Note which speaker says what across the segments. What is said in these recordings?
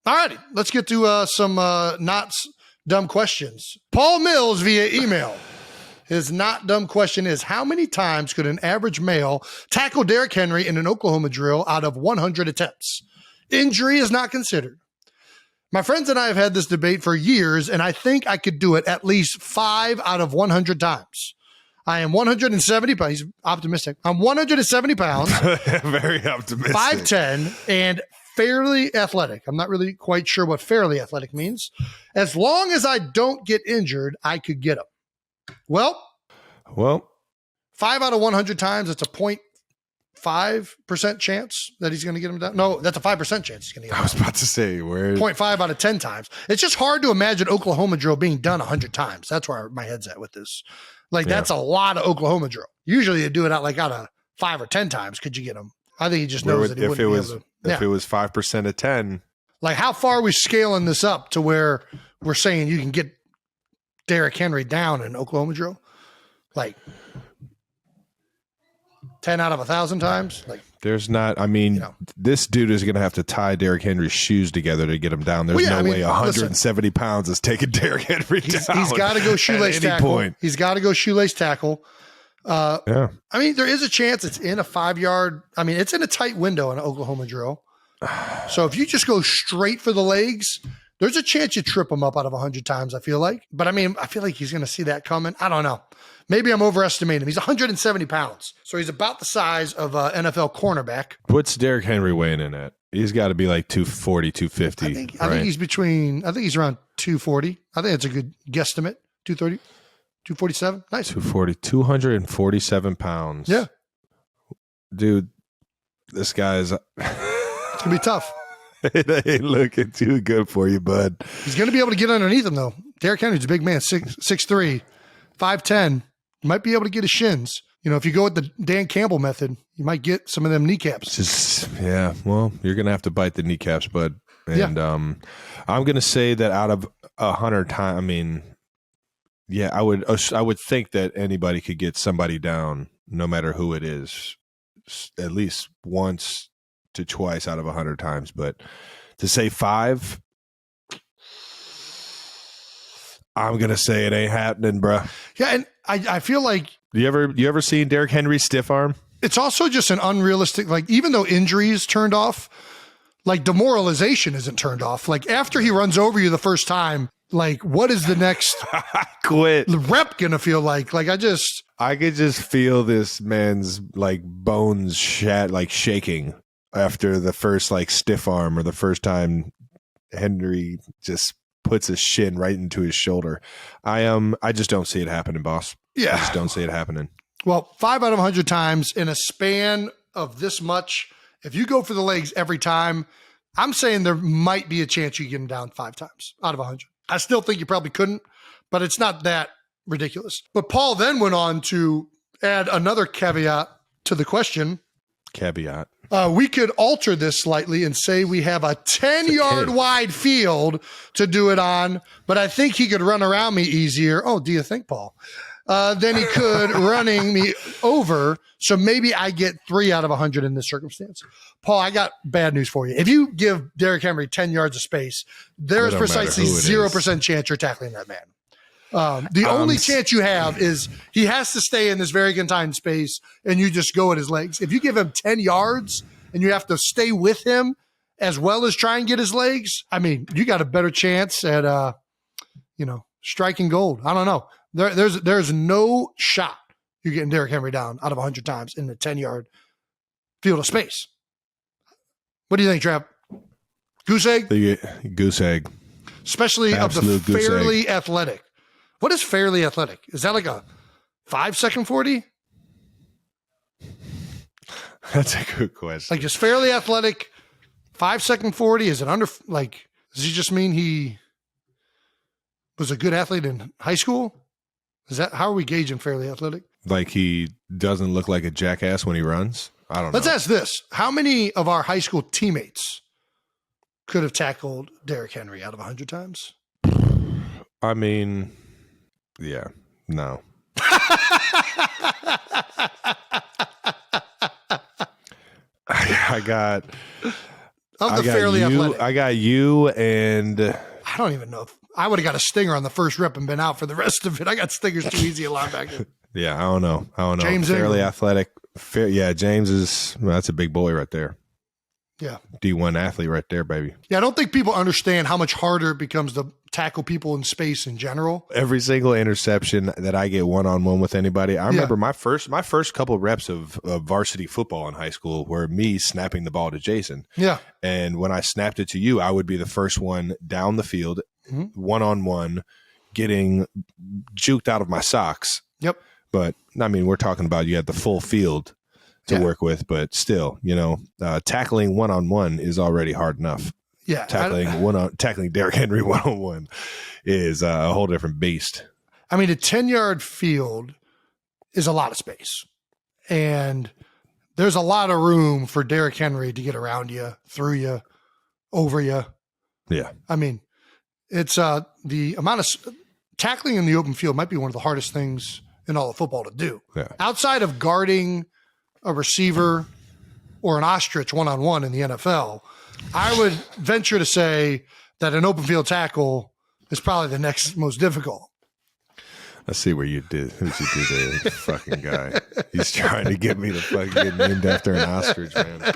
Speaker 1: All righty, let's get to some not dumb questions. Paul Mills via email. His not dumb question is, how many times could an average male tackle Derrick Henry in an Oklahoma drill out of 100 attempts? Injury is not considered. My friends and I have had this debate for years, and I think I could do it at least 5 out of 100 times. I am 170 pounds. He's optimistic. I'm 170 pounds.
Speaker 2: Very optimistic.
Speaker 1: 5'10", and fairly athletic. I'm not really quite sure what fairly athletic means. As long as I don't get injured, I could get him. Well, 5 out of 100 times, it's a 0.5% chance that he's going to get him down. No, that's a 5% chance he's going to get him down.
Speaker 2: I was about to say, where
Speaker 1: 0.5 out of 10 times. It's just hard to imagine Oklahoma drill being done 100 times. That's where my head's at with this. That's a lot of Oklahoma drill. Usually you do it out of 5 or 10 times. Could you get him? I think he just knows that he wouldn't be able to.
Speaker 2: If it was 5% of 10.
Speaker 1: Like, how far are we scaling this up to where we're saying you can get Derrick Henry down in Oklahoma drill? Like 10 out of 1,000 times? Like,
Speaker 2: there's not, this dude is going to have to tie Derrick Henry's shoes together to get him down. There's no way 170 pounds is taking Derrick Henry down.
Speaker 1: He's got to go shoelace tackle. Point. He's got to go shoelace tackle. There is a chance it's in a 5-yard. It's in a tight window in an Oklahoma drill. So if you just go straight for the legs, there's a chance you trip him up out of 100 times, I feel like. But I feel like he's going to see that coming. I don't know. Maybe I'm overestimating him. He's 170 pounds. So he's about the size of an NFL cornerback.
Speaker 2: What's Derrick Henry weighing in at? He's got to be like 240, 250.
Speaker 1: I think he's around 240. I think it's a good guesstimate. 230, 247. Nice.
Speaker 2: 247 pounds.
Speaker 1: Yeah.
Speaker 2: Dude, this guy's...
Speaker 1: It's going to be tough.
Speaker 2: It ain't looking too good for you, bud.
Speaker 1: He's going to be able to get underneath him, though. Derrick Henry's a big man, 6'3", 5'10". You might be able to get his shins. If you go with the Dan Campbell method, you might get some of them kneecaps.
Speaker 2: Well, you're going to have to bite the kneecaps, bud. And I'm going to say that out of 100 times, I would think that anybody could get somebody down, no matter who it is, at least once to twice out of 100 times. But to say 5, I'm gonna say it ain't happening, bro.
Speaker 1: Yeah, and I feel like
Speaker 2: you ever seen Derrick Henry stiff arm?
Speaker 1: It's also just an unrealistic. Like, even though injury is turned off, like demoralization isn't turned off. Like, after he runs over you the first time, like, what is the next
Speaker 2: quit
Speaker 1: rep gonna feel like? Like, I
Speaker 2: could just feel this man's like bones shaking after the first stiff arm, or the first time Henry just puts his shin right into his shoulder. I just don't see it happening, boss.
Speaker 1: Yeah.
Speaker 2: I just don't see it happening.
Speaker 1: Well, 5 out of 100 times in a span of this much, if you go for the legs every time, I'm saying there might be a chance you get him down 5 times out of 100. I still think you probably couldn't, but it's not that ridiculous. But Paul then went on to add another caveat to the question.
Speaker 2: Caveat.
Speaker 1: We could alter this slightly and say we have a 10-yard wide field to do it on, but I think he could run around me easier. Oh, do you think, Paul? Then he could running me over. So maybe I get 3 out of 100 in this circumstance. Paul, I got bad news for you. If you give Derrick Henry 10 yards of space, there is precisely 0% chance you're tackling that man. The only chance you have is he has to stay in this very confined space, and you just go at his legs. If you give him 10 yards and you have to stay with him as well as try and get his legs, you got a better chance at, striking gold. I don't know. There's no shot you're getting Derrick Henry down out of 100 times in the 10-yard field of space. What do you think, Trav? Goose egg?
Speaker 2: Goose egg.
Speaker 1: Especially absolute of the fairly athletic. What is fairly athletic? Is that like a 5-second 40?
Speaker 2: That's a good question.
Speaker 1: Like, is fairly athletic 5-second 40? Is it under, does he just mean he was a good athlete in high school? Is that, how are we gauging fairly athletic?
Speaker 2: Like, he doesn't look like a jackass when he runs? I don't know.
Speaker 1: Let's ask this. How many of our high school teammates could have tackled Derrick Henry out of 100 times?
Speaker 2: Yeah, no.
Speaker 1: Of the fairly athletic.
Speaker 2: I got you, and
Speaker 1: I don't even know if I would have got a stinger on the first rep and been out for the rest of it. I got stingers too easy at linebacker.
Speaker 2: yeah, I don't know.
Speaker 1: James
Speaker 2: fairly
Speaker 1: Ingram.
Speaker 2: athletic. James is that's a big boy right there.
Speaker 1: Yeah.
Speaker 2: D1 athlete right there, baby.
Speaker 1: Yeah, I don't think people understand how much harder it becomes to tackle people in space in general.
Speaker 2: Every single interception that I get one-on-one with anybody, I remember my first couple reps of varsity football in high school were me snapping the ball to Jason.
Speaker 1: Yeah.
Speaker 2: And when I snapped it to you, I would be the first one down the field, one-on-one, getting juked out of my socks.
Speaker 1: Yep.
Speaker 2: But, I mean, we're talking about you had the full field to work with, but still, tackling one-on-one is already hard enough.
Speaker 1: Yeah.
Speaker 2: Tackling Derrick Henry one-on-one is a whole different beast.
Speaker 1: I mean, a 10-yard field is a lot of space. And there's a lot of room for Derrick Henry to get around you, through you, over you.
Speaker 2: Yeah.
Speaker 1: I mean, it's the amount of tackling in the open field might be one of the hardest things in all of football to do.
Speaker 2: Yeah.
Speaker 1: Outside of guarding a receiver or an ostrich one-on-one in the NFL, I would venture to say that an open field tackle is probably the next most difficult.
Speaker 2: I see what you did there, fucking guy. He's trying to get me to fucking get named after an ostrich, man.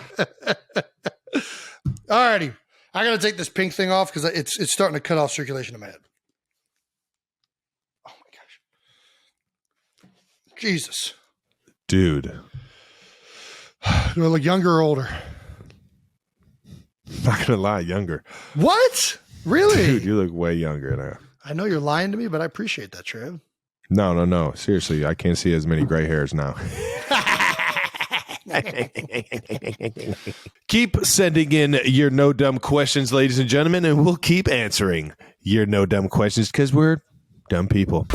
Speaker 1: All righty. I got to take this pink thing off because it's starting to cut off circulation in my head. Oh, my gosh. Jesus.
Speaker 2: Dude.
Speaker 1: Do I look younger or older?
Speaker 2: Not going to lie, younger.
Speaker 1: What? Really?
Speaker 2: Dude, you look way younger now.
Speaker 1: I know you're lying to me, but I appreciate that, Trev.
Speaker 2: No. Seriously, I can't see as many gray hairs now. Keep sending in your no dumb questions, ladies and gentlemen, and we'll keep answering your no dumb questions because we're dumb people.